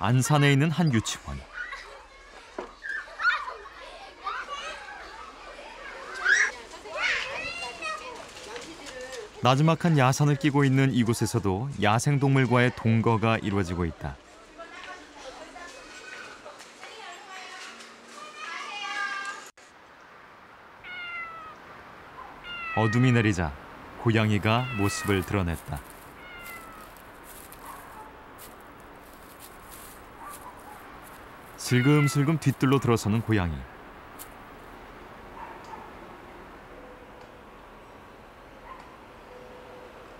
안산에 있는 한 유치원. 나지막한 야산을 끼고 있는 이곳에서도 야생동물과의 동거가 이루어지고 있다. 어둠이 내리자 고양이가 모습을 드러냈다. 슬금슬금 뒤뜰로 들어서는 고양이.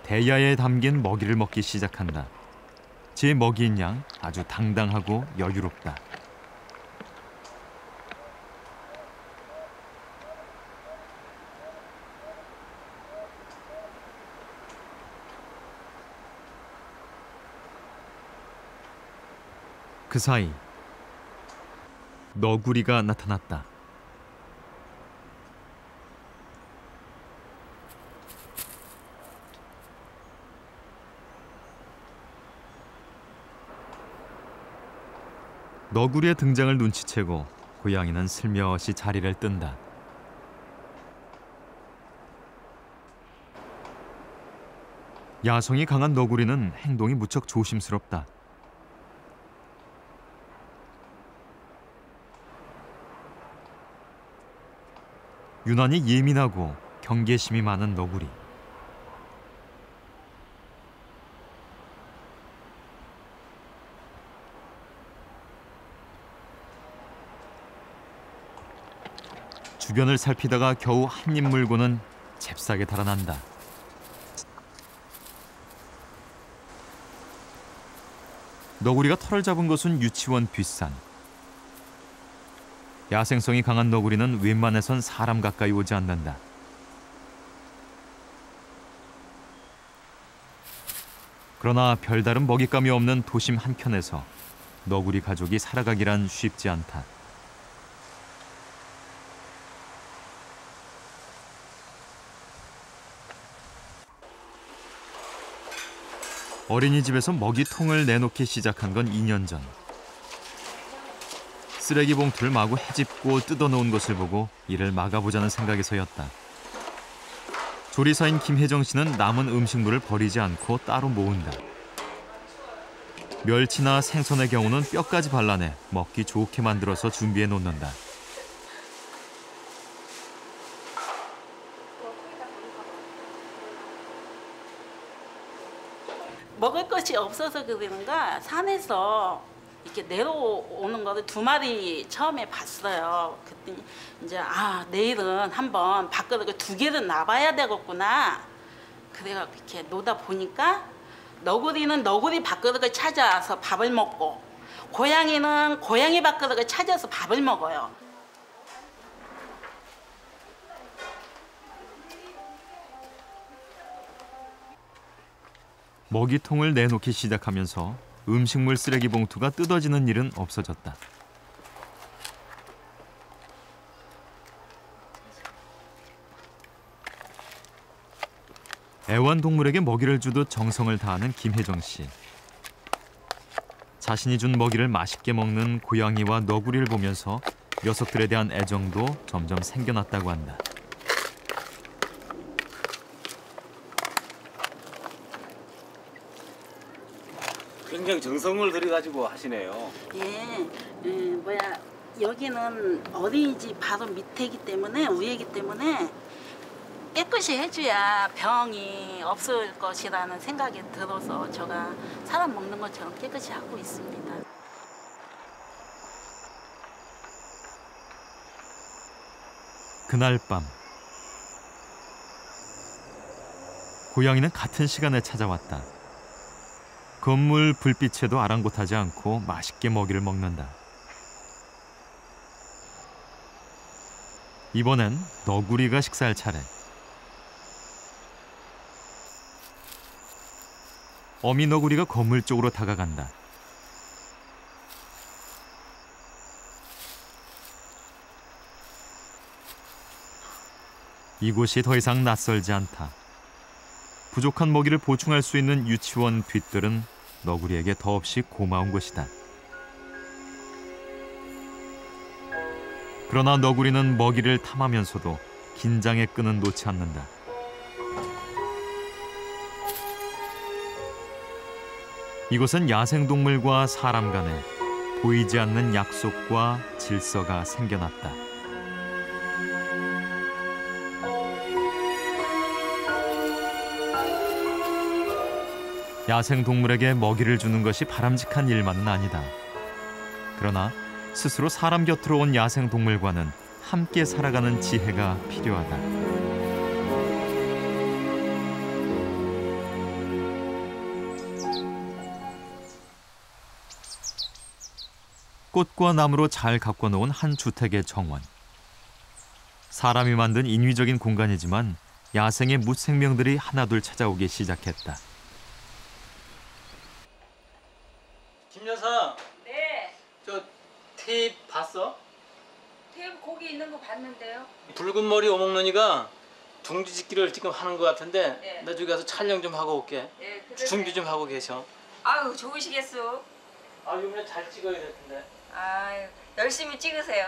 대야에 담긴 먹이를 먹기 시작한다. 제 먹이인 양 아주 당당하고 여유롭다. 그 사이 너구리가 나타났다. 너구리의 등장을 눈치채고 고양이는 슬며시 자리를 뜬다. 야성이 강한 너구리는 행동이 무척 조심스럽다. 유난히 예민하고 경계심이 많은 너구리. 주변을 살피다가 겨우 한 입 물고는 잽싸게 달아난다. 너구리가 털을 잡은 곳은 유치원 뒷산. 야생성이 강한 너구리는 웬만해선 사람 가까이 오지 않는다. 그러나 별다른 먹잇감이 없는 도심 한켠에서 너구리 가족이 살아가기란 쉽지 않다. 어린이집에서 먹이통을 내놓기 시작한 건 2년 전. 쓰레기 봉투를 마구 헤집고 뜯어놓은 것을 보고 이를 막아보자는 생각에서였다. 조리사인 김혜정 씨는 남은 음식물을 버리지 않고 따로 모은다. 멸치나 생선의 경우는 뼈까지 발라내 먹기 좋게 만들어서 준비해 놓는다. 먹을 것이 없어서 그런가 산에서 이렇게 내려오는 거를 2마리 처음에 봤어요. 그랬더니 이제 내일은 한번 밥그릇을 2개를 놔봐야 되겠구나. 그래갖고 이렇게 놓다 보니까 너구리는 너구리 밥그릇을 찾아서 밥을 먹고 고양이는 고양이 밥그릇을 찾아서 밥을 먹어요. 먹이통을 내놓기 시작하면서 음식물 쓰레기 봉투가 뜯어지는 일은 없어졌다. 애완동물에게 먹이를 주듯 정성을 다하는 김혜정 씨. 자신이 준 먹이를 맛있게 먹는 고양이와 너구리를 보면서 녀석들에 대한 애정도 점점 생겨났다고 한다. 굉장히 정성을 들여가지고 하시네요. 예, 여기는 어린이집 바로 밑에기 때문에 위에기 때문에 깨끗이 해줘야 병이 없을 것이라는 생각이 들어서 제가 사람 먹는 것처럼 깨끗이 하고 있습니다. 그날 밤 고양이는 같은 시간에 찾아왔다. 건물 불빛에도 아랑곳하지 않고 맛있게 먹이를 먹는다. 이번엔 너구리가 식사할 차례. 어미 너구리가 건물 쪽으로 다가간다. 이곳이 더 이상 낯설지 않다. 부족한 먹이를 보충할 수 있는 유치원 뒷뜰은 너구리에게 더없이 고마운 곳이다. 그러나 너구리는 먹이를 탐하면서도 긴장의 끈은 놓지 않는다. 이곳은 야생동물과 사람 간에 보이지 않는 약속과 질서가 생겨났다. 야생동물에게 먹이를 주는 것이 바람직한 일만은 아니다. 그러나 스스로 사람 곁으로 온 야생동물과는 함께 살아가는 지혜가 필요하다. 꽃과 나무로 잘 가꿔 놓은 한 주택의 정원. 사람이 만든 인위적인 공간이지만 야생의 무생명들이 하나둘 찾아오기 시작했다. 김 여사, 네, 저 테이프 봤어? 테이프 거기 있는 거 봤는데요. 붉은 머리 오목눈이가 둥지 짓기를 지금 하는 것 같은데 네. 나 저기 가서 촬영 좀 하고 올게. 네, 준비 좀 하고 계셔. 아유, 좋으시겠어. 아, 이번에 잘 찍어야 될 텐데. 아유, 열심히 찍으세요.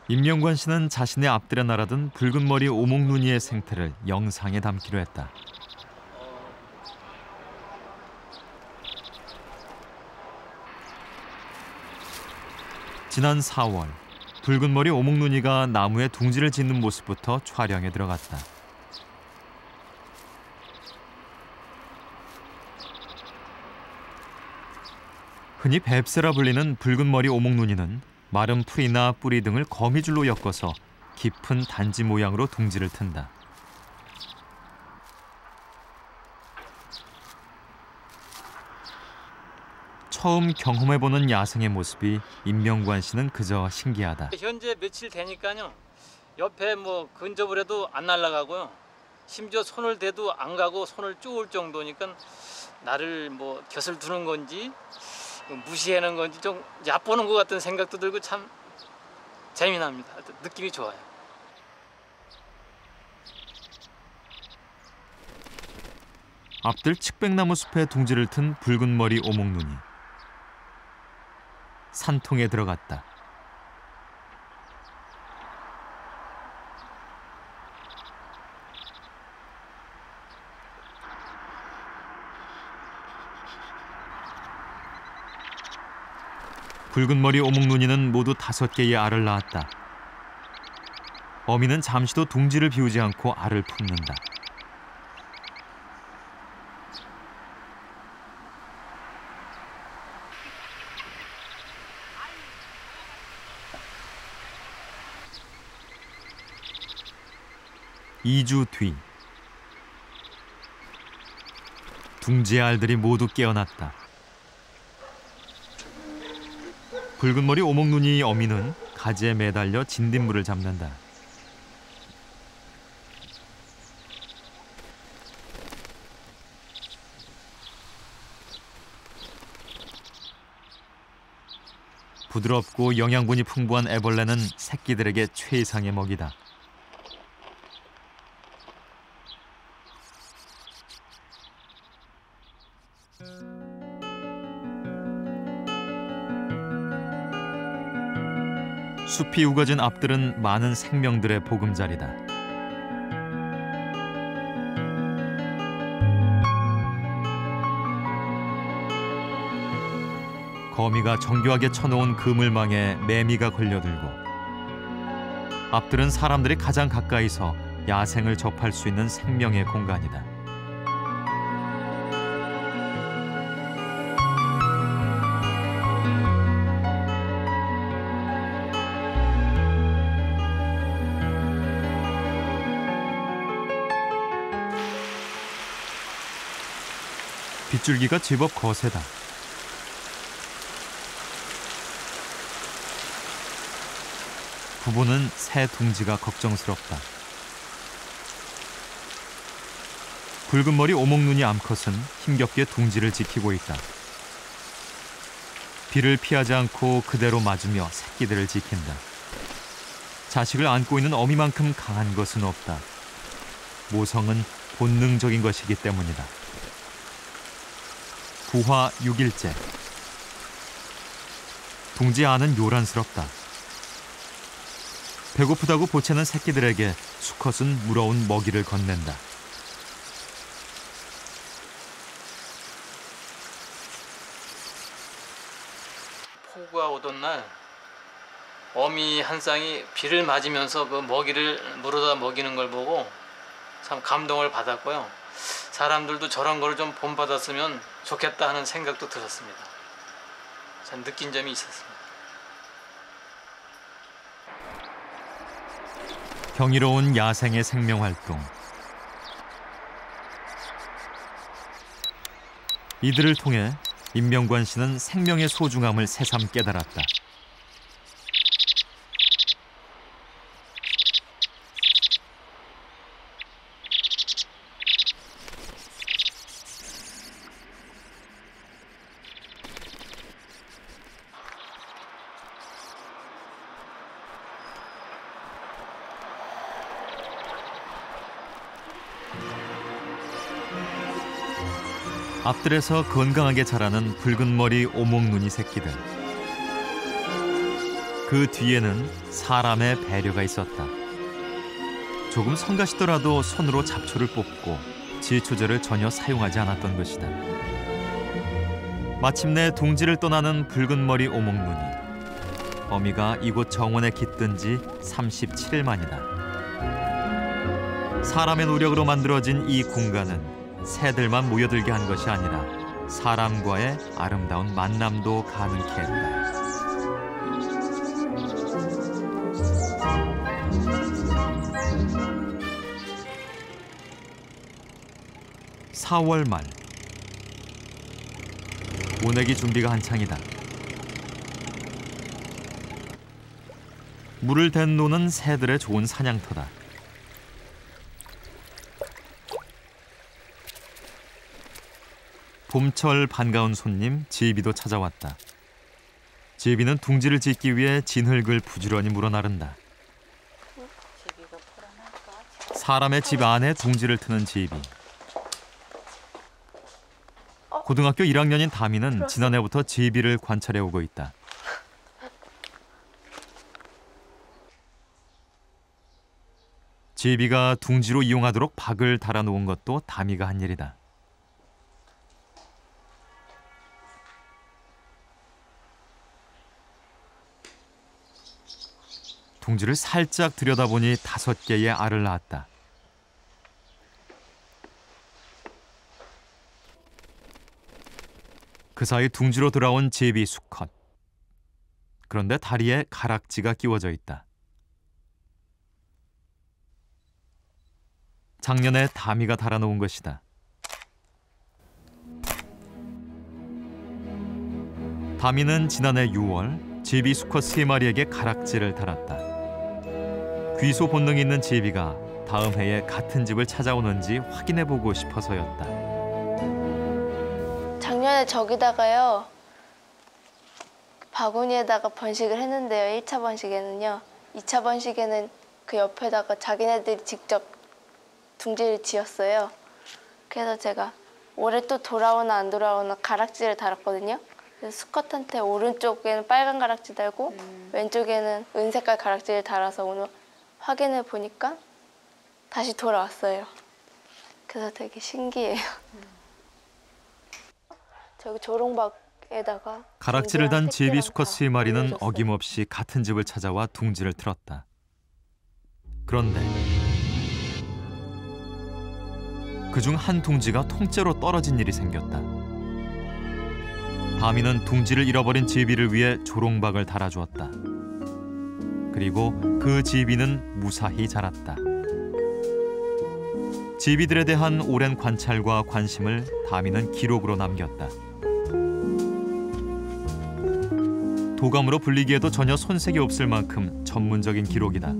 임명관 씨는 자신의 앞들에 날아든 붉은 머리 오목눈이의 생태를 영상에 담기로 했다. 지난 4월, 붉은 머리 오목눈이가 나무에 둥지를 짓는 모습부터 촬영에 들어갔다. 흔히 뱁새라 불리는 붉은 머리 오목눈이는 마른 풀이나 뿌리 등을 거미줄로 엮어서 깊은 단지 모양으로 둥지를 튼다. 처음 경험해보는 야생의 모습이 임명관 씨는 그저 신기하다. 현재 며칠 되니까요. 옆에 뭐 근접을 해도 안 날아가고요. 심지어 손을 대도 안 가고 손을 쪼을 정도니까 나를 뭐 곁을 두는 건지 무시하는 건지 좀 얕보는 것 같은 생각도 들고 참 재미납니다. 느낌이 좋아요. 앞들 측백나무 숲에 둥지를 튼 붉은 머리 오목눈이 산통에 들어갔다. 붉은 머리 오목눈이는 모두 5개의 알을 낳았다. 어미는 잠시도 둥지를 비우지 않고 알을 품는다. (2주) 뒤 둥지의 알들이 모두 깨어났다. 붉은 머리 오목눈이 어미는 가지에 매달려 진딧물을 잡는다. 부드럽고 영양분이 풍부한 애벌레는 새끼들에게 최상의 먹이다. 숲이 우거진 앞들은 많은 생명들의 보금자리다. 거미가 정교하게 쳐놓은 그물망에 매미가 걸려들고, 앞들은 사람들이 가장 가까이서 야생을 접할 수 있는 생명의 공간이다. 빗줄기가 제법 거세다. 부부는 새 둥지가 걱정스럽다. 붉은 머리 오목눈이 암컷은 힘겹게 둥지를 지키고 있다. 비를 피하지 않고 그대로 맞으며 새끼들을 지킨다. 자식을 안고 있는 어미만큼 강한 것은 없다. 모성은 본능적인 것이기 때문이다. 부화 6일째. 둥지 안은 요란스럽다. 배고프다고 보채는 새끼들에게 수컷은 물어온 먹이를 건넨다. 폭우가 오던 날 어미 한 쌍이 비를 맞으면서 그 먹이를 물어다 먹이는 걸 보고 참 감동을 받았고요. 사람들도 저런 거를 좀 본받았으면 좋겠다 하는 생각도 들었습니다. 참 느낀 점이 있었습니다. 경이로운 야생의 생명활동. 이들을 통해 임명관 씨는 생명의 소중함을 새삼 깨달았다. 앞들에서 건강하게 자라는 붉은 머리 오목눈이 새끼들. 그 뒤에는 사람의 배려가 있었다. 조금 성가시더라도 손으로 잡초를 뽑고 지초제를 전혀 사용하지 않았던 것이다. 마침내 둥지를 떠나는 붉은 머리 오목눈이. 어미가 이곳 정원에 깃든 지 37일 만이다. 사람의 노력으로 만들어진 이 공간은 새들만 모여들게 한 것이 아니라 사람과의 아름다운 만남도 가능케 했다. (4월) 말 모내기 준비가 한창이다. 물을 댄 노는 새들의 좋은 사냥터다. 봄철 반가운 손님 지비도 찾아왔다. 지비는 둥지를 짓기 위해 진흙을 부지런히 물어나른다. 사람의 집 안에 둥지를 트는 지비. 고등학교 1학년인 다미는 지난해부터 지비를 관찰해오고 있다. 지비가 둥지로 이용하도록 박을 달아놓은 것도 다미가 한 일이다. 둥지를 살짝 들여다보니 5개의 알을 낳았다. 그 사이 둥지로 돌아온 제비 수컷. 그런데 다리에 가락지가 끼워져 있다. 작년에 다미가 달아놓은 것이다. 다미는 지난해 6월 제비 수컷 3마리에게 가락지를 달았다. 귀소 본능이 있는 제비가 다음 해에 같은 집을 찾아오는지 확인해보고 싶어서였다. 작년에 저기다가요. 바구니에다가 번식을 했는데요. 1차 번식에는요. 2차 번식에는 그 옆에다가 자기네들이 직접 둥지를 지었어요. 그래서 제가 올해 또 돌아오나 안 돌아오나 가락지를 달았거든요. 그래서 수컷한테 오른쪽에는 빨간 가락지 달고 왼쪽에는 은색깔 가락지를 달아서 오늘 확인해 보니까 다시 돌아왔어요. 그래서 되게 신기해요. 저기 조롱박에다가 가락지를 단 제비 수컷 3마리는 어김없이 같은 집을 찾아와 둥지를 틀었다. 그런데 그중 한 둥지가 통째로 떨어진 일이 생겼다. 다미는 둥지를 잃어버린 제비를 위해 조롱박을 달아주었다. 그리고 그 제비는 무사히 자랐다. 제비들에 대한 오랜 관찰과 관심을 다미는 기록으로 남겼다. 도감으로 불리기에도 전혀 손색이 없을 만큼 전문적인 기록이다.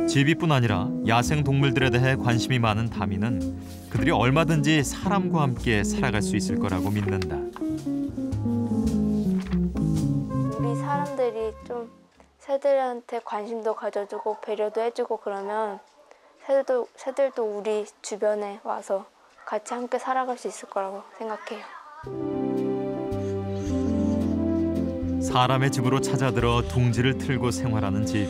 제비뿐 아니라 야생 동물들에 대해 관심이 많은 다미는 그들이 얼마든지 사람과 함께 살아갈 수 있을 거라고 믿는다. 우리 사람들이 좀 새들한테 관심도 가져주고 배려도 해주고 그러면 새들도 우리 주변에 와서 같이 함께 살아갈 수 있을 거라고 생각해요. 사람의 집으로 찾아들어 둥지를 틀고 생활하는 제비.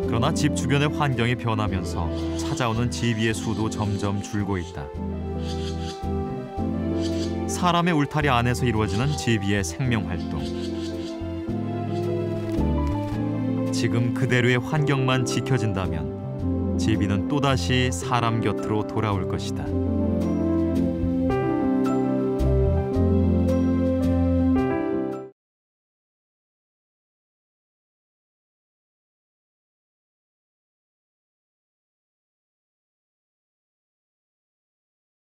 그러나 집 주변의 환경이 변하면서 찾아오는 제비의 수도 점점 줄고 있다. 사람의 울타리 안에서 이루어지는 제비의 생명활동. 지금 그대로의 환경만 지켜진다면 제비는 또다시 사람 곁으로 돌아올 것이다.